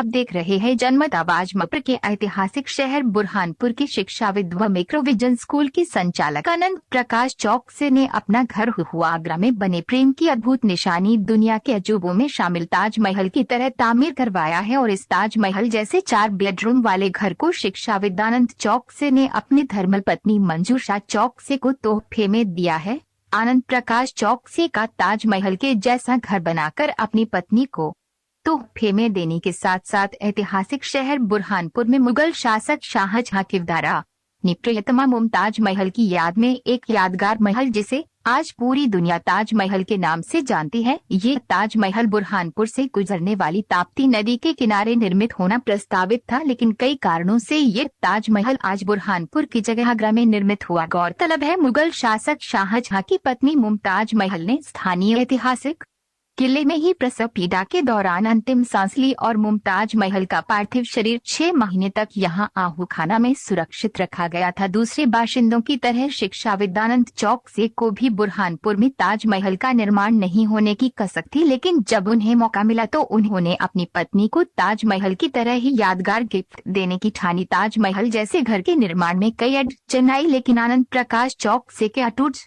आप देख रहे हैं जनमत आवाज मप्र के ऐतिहासिक शहर बुरहानपुर के शिक्षाविद व मैक्रोविजन स्कूल के संचालक आनंद प्रकाश चौकसे ने अपना घर हुआ आगरा में बने प्रेम की अद्भुत निशानी दुनिया के अजूबों में शामिल ताजमहल की तरह तामीर करवाया है और इस ताजमहल जैसे 4 बेडरूम वाले घर को शिक्षाविद आनंद चौकसे ने अपनी धर्मल पत्नी मंजूषा चौकसे को तोहफे में दिया है। आनंद प्रकाश चौकसे का ताजमहल के जैसा घर बनाकर अपनी पत्नी को तोहफे में देने के साथ साथ ऐतिहासिक शहर बुरहानपुर में मुगल शासक शाहजहां के द्वारा प्रियतमा मुमताज महल की याद में एक यादगार महल जिसे आज पूरी दुनिया ताजमहल के नाम से जानती है। ये ताजमहल बुरहानपुर से गुजरने वाली ताप्ती नदी के किनारे निर्मित होना प्रस्तावित था, लेकिन कई कारणों से ये ताजमहल आज बुरहानपुर की जगह आगरा में निर्मित हुआ। गौरतलब है मुगल शासक शाहजहां की पत्नी मुमताज महल ने स्थानीय ऐतिहासिक किले में ही प्रसव पीड़ा के दौरान अंतिम सांस ली और मुमताज महल का पार्थिव शरीर 6 महीने तक यहां आहूखाना में सुरक्षित रखा गया था। दूसरे बाशिंदों की तरह शिक्षाविद आनंद चौकसे को भी बुरहानपुर में ताजमहल का निर्माण नहीं होने की कसक थी, लेकिन जब उन्हें मौका मिला तो उन्होंने अपनी पत्नी को ताजमहल की तरह ही यादगार गिफ्ट देने की ठानी। ताजमहल जैसे घर के निर्माण में कई अड़चन आई, लेकिन आनंद प्रकाश चौकसे के अटूट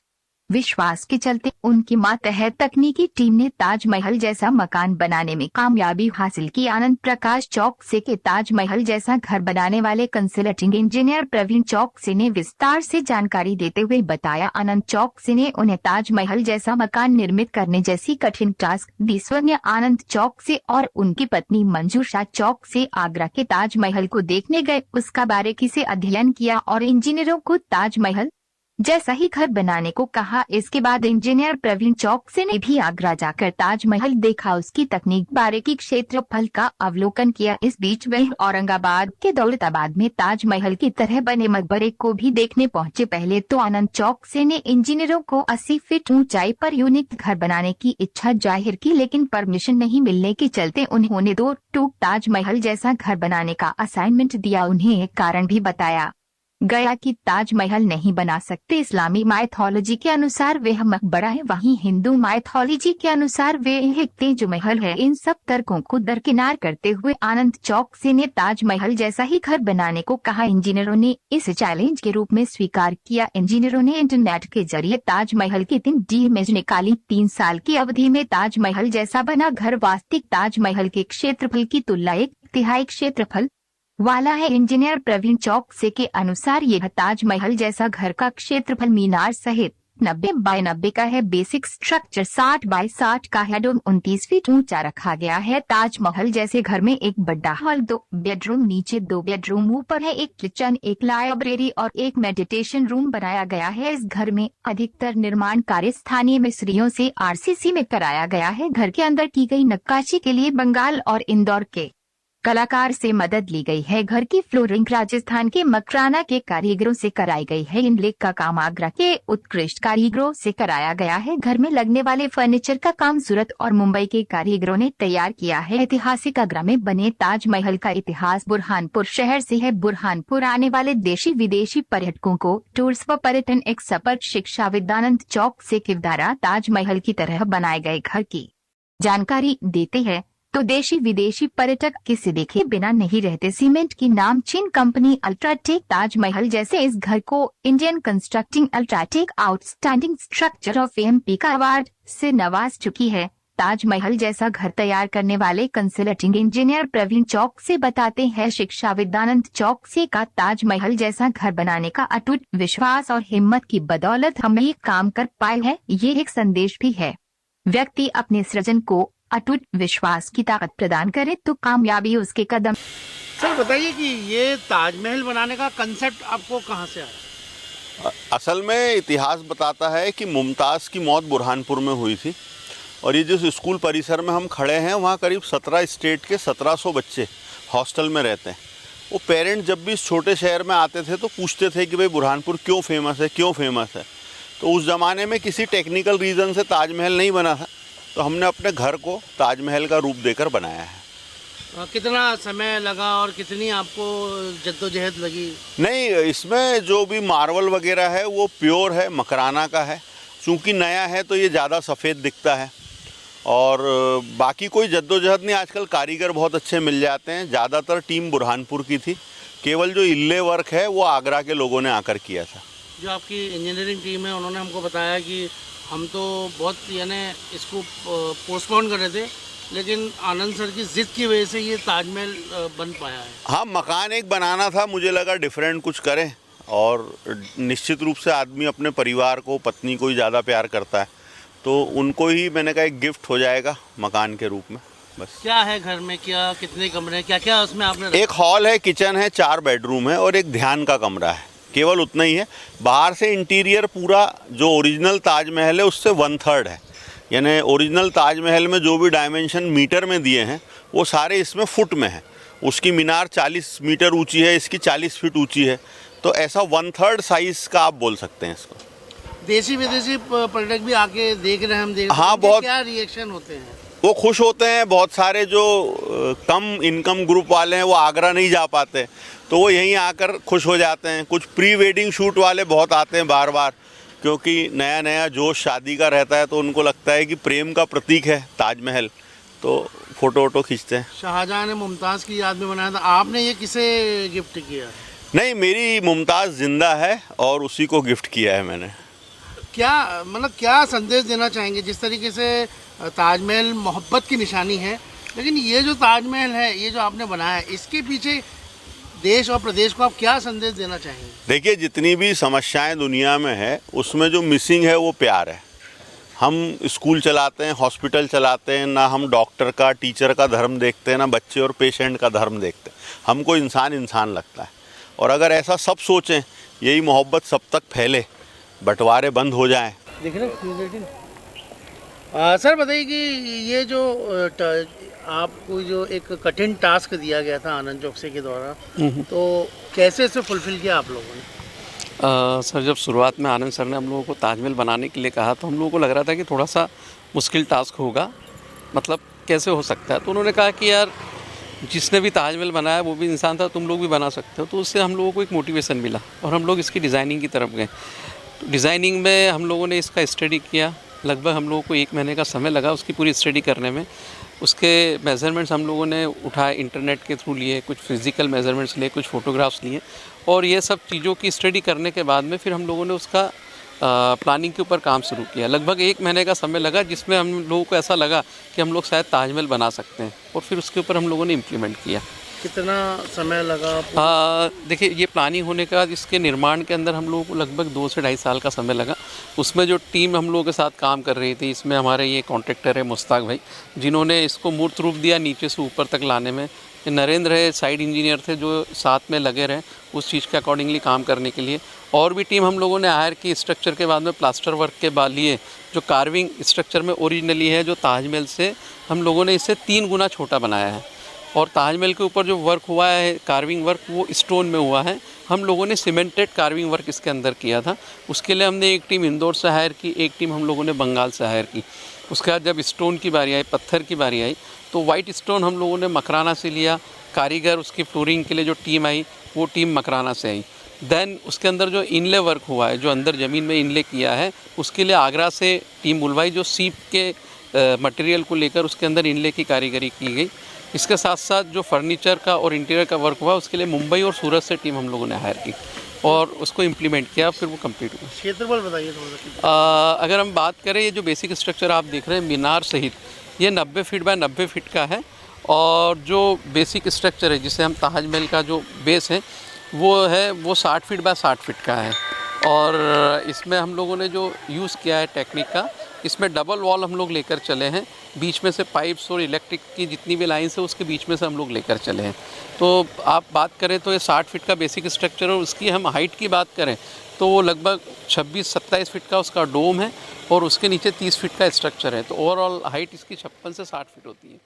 विश्वास के चलते उनकी मातहत तकनीकी टीम ने ताजमहल जैसा मकान बनाने में कामयाबी हासिल की। आनंद प्रकाश चौकसे के ताजमहल जैसा घर बनाने वाले कंसल्टिंग इंजीनियर प्रवीण चौकसे ने विस्तार से जानकारी देते हुए बताया, आनंद चौकसे ने उन्हें ताजमहल जैसा मकान निर्मित करने जैसी कठिन टास्क दी। स्वर्ण आनंद चौकसे और उनकी पत्नी मंजूषा चौकसे आगरा के ताजमहल को देखने गए, उसका बारीकी से अध्ययन किया और इंजीनियरों को ताजमहल जैसा ही घर बनाने को कहा। इसके बाद इंजीनियर प्रवीण चौकसे ने भी आगरा जाकर ताजमहल देखा, उसकी तकनीक बारीकी क्षेत्रफल का अवलोकन किया। इस बीच वह औरंगाबाद के दौलताबाद में ताजमहल की तरह बने मकबरे को भी देखने पहुंचे। पहले तो आनंद चौकसे ने इंजीनियरों को 80 फीट ऊंचाई पर यूनिक घर बनाने की इच्छा जाहिर की, लेकिन परमिशन नहीं मिलने के चलते उन्होंने 2 टूक ताजमहल जैसा घर बनाने का असाइनमेंट दिया। उन्हें एक कारण भी बताया गया कि ताजमहल नहीं बना सकते। इस्लामी माइथोलॉजी के अनुसार वह मकबरा है, वहीं हिंदू माइथोलॉजी के अनुसार वे एक तेज महल है। इन सब तर्कों को दरकिनार करते हुए आनंद चौकसे ने ताजमहल जैसा ही घर बनाने को कहा। इंजीनियरों ने इसे चैलेंज के रूप में स्वीकार किया। इंजीनियरों ने इंटरनेट के जरिए ताजमहल की 3D इमेज निकाली। 3 साल की अवधि में ताजमहल जैसा बना घर वास्तविक ताजमहल के क्षेत्रफल की तुलना 1/3 क्षेत्रफल वाला है। इंजीनियर प्रवीण चौकसे के अनुसार यह ताजमहल जैसा घर का क्षेत्रफल मीनार सहित 90 बाय 90 का है। बेसिक स्ट्रक्चर 60 बाय 60 का है। डोम 29 फीट ऊंचा रखा गया है। ताजमहल जैसे घर में एक बड़ा हॉल, 2 बेडरूम नीचे, 2 बेडरूम ऊपर है, एक किचन, एक लाइब्रेरी और एक मेडिटेशन रूम बनाया गया है। इस घर में अधिकतर निर्माण कार्य स्थानीय मिस्त्रियों से RCC में कराया गया है। घर के अंदर की गई नक्काशी के लिए बंगाल और इंदौर के कलाकार से मदद ली गई है। घर की फ्लोरिंग राजस्थान के मकराना के कारीगरों से कराई गई है। इनलेक का काम आगरा के उत्कृष्ट कारीगरों से कराया गया है। घर में लगने वाले फर्नीचर का काम सूरत और मुंबई के कारीगरों ने तैयार किया है। ऐतिहासिक आगरा में बने ताजमहल का इतिहास बुरहानपुर शहर से है। बुरहानपुर आने वाले देशी विदेशी पर्यटकों को टूर्स व पर्यटन एक्सपर्ट शिक्षाविद आनंद चौकसे के द्वारा ताजमहल की तरह बनाए गए घर की जानकारी देते हैं तो देशी विदेशी पर्यटक किसी देखे बिना नहीं रहते। सीमेंट की नामचीन कंपनी अल्ट्राटेक ताजमहल जैसे इस घर को Indian constructing UltraTech outstanding structure of MP का अवार्ड से नवाज चुकी है। ताजमहल जैसा घर तैयार करने वाले कंसल्टिंग इंजीनियर प्रवीण चौकसे बताते हैं, शिक्षाविद आनंद चौकसे का ताजमहल जैसा घर बनाने का अटूट विश्वास और हिम्मत की बदौलत हम ये काम कर पाए हैं। ये एक संदेश भी है, व्यक्ति अपने सृजन को अटूट विश्वास की ताकत प्रदान करे तो कामयाबी उसके कदम। सर बताइए कि ये ताजमहल बनाने का कंसेप्ट आपको कहाँ से आया? असल में इतिहास बताता है कि मुमताज़ की मौत बुरहानपुर में हुई थी और ये जिस स्कूल परिसर में हम खड़े हैं वहाँ करीब 17 स्टेट के 1700 बच्चे हॉस्टल में रहते हैं। वो पेरेंट जब भी इस छोटे शहर में आते थे तो पूछते थे कि भाई बुरहानपुर क्यों फेमस है, क्यों फेमस है। तो उस ज़माने में किसी टेक्निकल रीज़न से ताजमहल नहीं बना था, तो हमने अपने घर को ताजमहल का रूप देकर बनाया है। कितना समय लगा और कितनी आपको जद्दोजहद लगी? नहीं, इसमें जो भी मार्बल वगैरह है वो प्योर है, मकराना का है। चूँकि नया है तो ये ज़्यादा सफ़ेद दिखता है और बाकी कोई जद्दोजहद नहीं। आजकल कारीगर बहुत अच्छे मिल जाते हैं। ज़्यादातर टीम बुरहानपुर की थी, केवल जो इल्ले वर्क है वो आगरा के लोगों ने आकर किया था। जो आपकी इंजीनियरिंग टीम है उन्होंने हमको बताया कि हम तो बहुत यानी इसको पोस्टपोन कर रहे थे, लेकिन आनंद सर की ज़िद की वजह से ये ताजमहल बन पाया है। हाँ, मकान एक बनाना था, मुझे लगा डिफरेंट कुछ करें। और निश्चित रूप से आदमी अपने परिवार को, पत्नी को ही ज़्यादा प्यार करता है, तो उनको ही मैंने कहा एक गिफ्ट हो जाएगा मकान के रूप में। बस। क्या है घर में, क्या कितने कमरे हैं, क्या क्या उसमें आपने रखा? एक हॉल है, किचन है, 4 बेडरूम है और एक ध्यान का कमरा है, केवल उतना ही है। बाहर से इंटीरियर पूरा जो ओरिजिनल ताजमहल है उससे 1/3 है। यानी ओरिजिनल ताजमहल में जो भी डायमेंशन मीटर में दिए हैं वो सारे इसमें फुट में है। उसकी मीनार 40 मीटर ऊंची है, इसकी 40 फीट ऊंची है, तो ऐसा 1/3 साइज़ का आप बोल सकते हैं इसको। देसी विदेशी पर्यटक भी आके देख रहे हैं, हम देख रहे हैं, हाँ, उनके बहुत। क्या रिएक्शन होते हैं? वो खुश होते हैं। बहुत सारे जो कम इनकम ग्रुप वाले हैं वो आगरा नहीं जा पाते, तो वो यहीं आकर खुश हो जाते हैं। कुछ प्री वेडिंग शूट वाले बहुत आते हैं बार बार, क्योंकि नया नया जोश शादी का रहता है, तो उनको लगता है कि प्रेम का प्रतीक है ताजमहल, तो फ़ोटो वोटो खींचते हैं। शाहजहां ने मुमताज़ की याद में बनाया था, आपने ये किसे गिफ्ट किया? नहीं, मेरी मुमताज़ जिंदा है और उसी को गिफ्ट किया है मैंने। क्या मतलब क्या संदेश देना चाहेंगे? जिस तरीके से ताजमहल मोहब्बत की निशानी है, लेकिन ये जो ताजमहल है, ये जो आपने बनाया है, इसके पीछे देश और प्रदेश को आप क्या संदेश देना चाहेंगे? देखिए, जितनी भी समस्याएं दुनिया में है उसमें जो मिसिंग है वो प्यार है। हम स्कूल चलाते हैं, हॉस्पिटल चलाते हैं, ना हम डॉक्टर का, टीचर का धर्म देखते हैं, ना बच्चे और पेशेंट का धर्म देखते हैं। हमको इंसान इंसान लगता है, और अगर ऐसा सब सोचें, यही मोहब्बत सब तक फैले, बंटवारे बंद हो जाएं। देख रहे सर, बताइए कि ये जो आपको जो एक कठिन टास्क दिया गया था आनंद चौकसी के द्वारा, तो कैसे इसे फुलफिल किया आप लोगों ने? सर, जब शुरुआत में आनंद सर ने हम लोगों को ताजमहल बनाने के लिए कहा, तो हम लोगों को लग रहा था कि थोड़ा सा मुश्किल टास्क होगा, मतलब कैसे हो सकता है। तो उन्होंने कहा कि यार, जिसने भी ताजमहल बनाया वो भी इंसान था, तुम लोग भी बना सकते हो। तो उससे हम लोगों को एक मोटिवेशन मिला और हम लोग इसकी डिज़ाइनिंग की तरफ गए। डिज़ाइनिंग में हम लोगों ने इसका स्टडी किया। लगभग हम लोगों को 1 महीने का समय लगा उसकी पूरी स्टडी करने में। उसके मेज़रमेंट्स हम लोगों ने उठाए, इंटरनेट के थ्रू लिए, कुछ फिज़िकल मेज़रमेंट्स लिए, कुछ फ़ोटोग्राफ्स लिए, और ये सब चीज़ों की स्टडी करने के बाद में फिर हम लोगों ने उसका प्लानिंग के ऊपर काम शुरू किया। लगभग 1 महीने का समय लगा, जिसमें हम लोगों को ऐसा लगा कि हम लोग शायद ताजमहल बना सकते हैं, और फिर उसके ऊपर हम लोगों ने इम्प्लीमेंट किया। कितना समय लगा? देखिए, ये प्लानिंग होने के बाद इसके निर्माण के अंदर हम लोगों को लगभग 2 से ढाई साल का समय लगा। उसमें जो टीम हम लोगों के साथ काम कर रही थी, इसमें हमारे ये कॉन्ट्रैक्टर है मुश्ताक भाई, जिन्होंने इसको मूर्त रूप दिया नीचे से ऊपर तक लाने में। नरेंद्र है, साइड इंजीनियर थे, जो साथ में लगे रहे उस चीज़ के अकॉर्डिंगली काम करने के लिए। और भी टीम हम लोगों ने हायर की स्ट्रक्चर के बाद में, प्लास्टर वर्क के बाद लिए, जो कार्विंग स्ट्रक्चर में ओरिजिनली है, जो ताजमहल से हम लोगों ने इसे 3 गुना छोटा बनाया है। और ताजमहल के ऊपर जो वर्क हुआ है, कार्विंग वर्क, वो स्टोन में हुआ है। हम लोगों ने सीमेंटेड कार्विंग वर्क इसके अंदर किया था। उसके लिए हमने एक टीम इंदौर से हायर की, एक टीम हम लोगों ने बंगाल से हायर की। उसके बाद जब स्टोन की बारी आई, पत्थर की बारी आई, तो वाइट स्टोन हम लोगों ने मकराना से लिया। कारीगर, उसकी फ्लोरिंग के लिए जो टीम आई, वो टीम मकराना से आई। देन उसके अंदर जो इनले वर्क हुआ है, जो अंदर ज़मीन में इनले किया है, उसके लिए आगरा से टीम बुलवाई, जो सीप के मटेरियल को लेकर उसके अंदर इनले की कारीगरी की गई। इसके साथ साथ जो फर्नीचर का और इंटीरियर का वर्क हुआ, उसके लिए मुंबई और सूरत से टीम हम लोगों ने हायर की और उसको इम्प्लीमेंट किया, फिर वो कंप्लीट हुआ। क्षेत्रफल बताइए थोड़ा सा। अगर हम बात करें, ये जो बेसिक स्ट्रक्चर आप देख रहे हैं मीनार सहित, ये 90 फीट बाय 90 फीट का है। और जो बेसिक स्ट्रक्चर है, जिसे हम ताजमहल का जो बेस है वो 60 फीट बाय 60 फीट का है। और इसमें हम लोगों ने जो यूज़ किया है टेक्निक का, इसमें डबल वॉल हम लोग लेकर चले हैं। बीच में से पाइप्स और इलेक्ट्रिक की जितनी भी लाइन्स है, उसके बीच में से हम लोग लेकर चले हैं। तो आप बात करें तो ये 60 फीट का बेसिक स्ट्रक्चर है। और उसकी हम हाइट की बात करें तो वो लगभग 26-27 फीट का उसका डोम है, और उसके नीचे 30 फीट का स्ट्रक्चर है। तो ओवरऑल हाइट इसकी 56 से 60 फीट होती है।